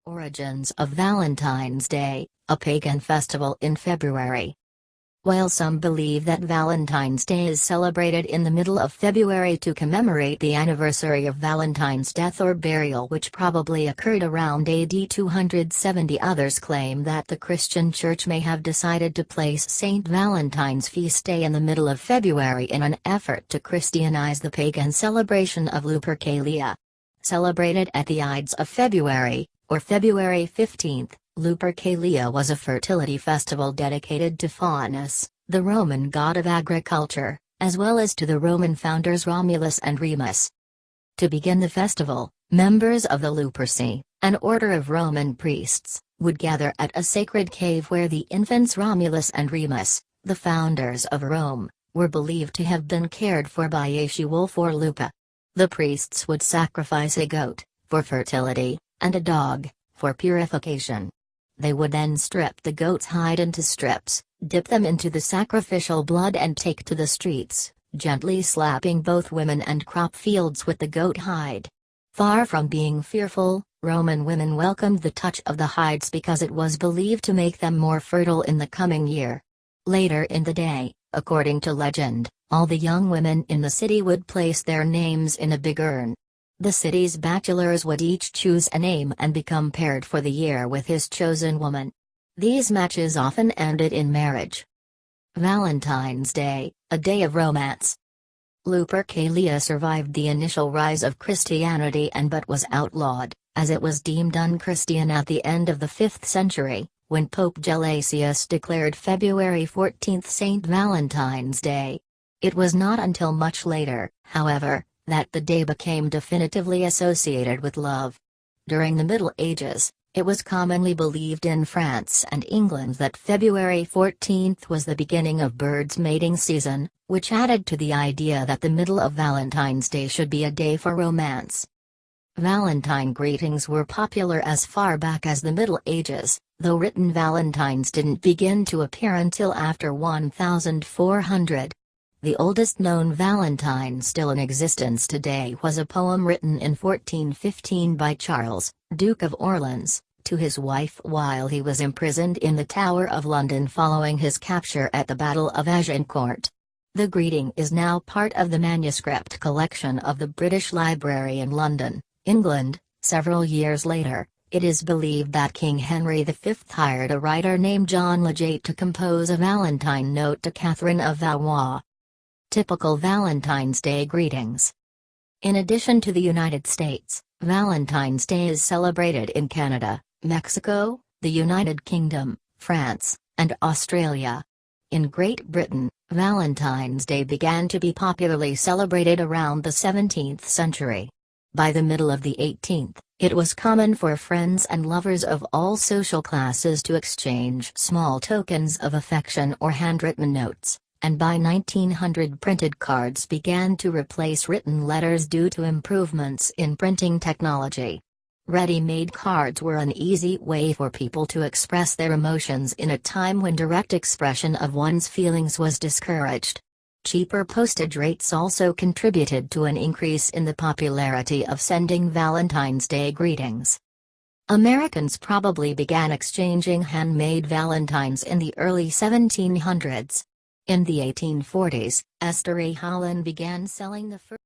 Origins of Valentine's Day, a pagan festival in February. While some believe that Valentine's Day is celebrated in the middle of February to commemorate the anniversary of Valentine's death or burial, which probably occurred around AD 270, others claim that the Christian Church may have decided to place Saint Valentine's feast day in the middle of February in an effort to Christianize the pagan celebration of lupercalia. Celebrated at the Ides of February, or February 15th, Lupercalia was a fertility festival dedicated to Faunus, the Roman god of agriculture, as well as to the Roman founders Romulus and Remus. To begin the festival, members of the luperci, an order of Roman priests, would gather at a sacred cave where the infants Romulus and Remus, the founders of Rome, were believed to have been cared for by a she-wolf or lupa. The priests would sacrifice a goat, for fertility, and a dog, for purification. They would then strip the goat's hide into strips, dip them into the sacrificial blood and take to the streets, gently slapping both women and crop fields with the goat hide. Far from being fearful, Roman women welcomed the touch of the hides because it was believed to make them more fertile in the coming year. Later in the day, according to legend, all the young women in the city would place their names in a big urn. The city's bachelors would each choose a name and become paired for the year with his chosen woman. These matches often ended in marriage. Valentine's Day, a day of romance. Lupercalia survived the initial rise of Christianity but was outlawed, as it was deemed unchristian at the end of the 5th century, when Pope Gelasius declared February 14 Saint Valentine's Day. It was not until much later, however, that the day became definitively associated with love. During the Middle Ages, it was commonly believed in France and England that February 14 was the beginning of birds' mating season, which added to the idea that the middle of Valentine's Day should be a day for romance. Valentine greetings were popular as far back as the Middle Ages, though written valentines didn't begin to appear until after 1400. The oldest known Valentine still in existence today was a poem written in 1415 by Charles, Duke of Orleans, to his wife while he was imprisoned in the Tower of London following his capture at the Battle of Agincourt. The greeting is now part of the manuscript collection of the British Library in London, England. Several years later, it is believed that King Henry V hired a writer named John Legate to compose a Valentine note to Catherine of Valois. Typical Valentine's Day greetings. In addition to the United States, Valentine's Day is celebrated in Canada, Mexico, the United Kingdom, France, and Australia. In Great Britain, Valentine's Day began to be popularly celebrated around the 17th century. By the middle of the 18th, it was common for friends and lovers of all social classes to exchange small tokens of affection or handwritten notes, and by 1900 printed cards began to replace written letters due to improvements in printing technology. Ready-made cards were an easy way for people to express their emotions in a time when direct expression of one's feelings was discouraged. Cheaper postage rates also contributed to an increase in the popularity of sending Valentine's Day greetings. Americans probably began exchanging handmade valentines in the early 1700s. In the 1840s, Esther A. Howland began selling the first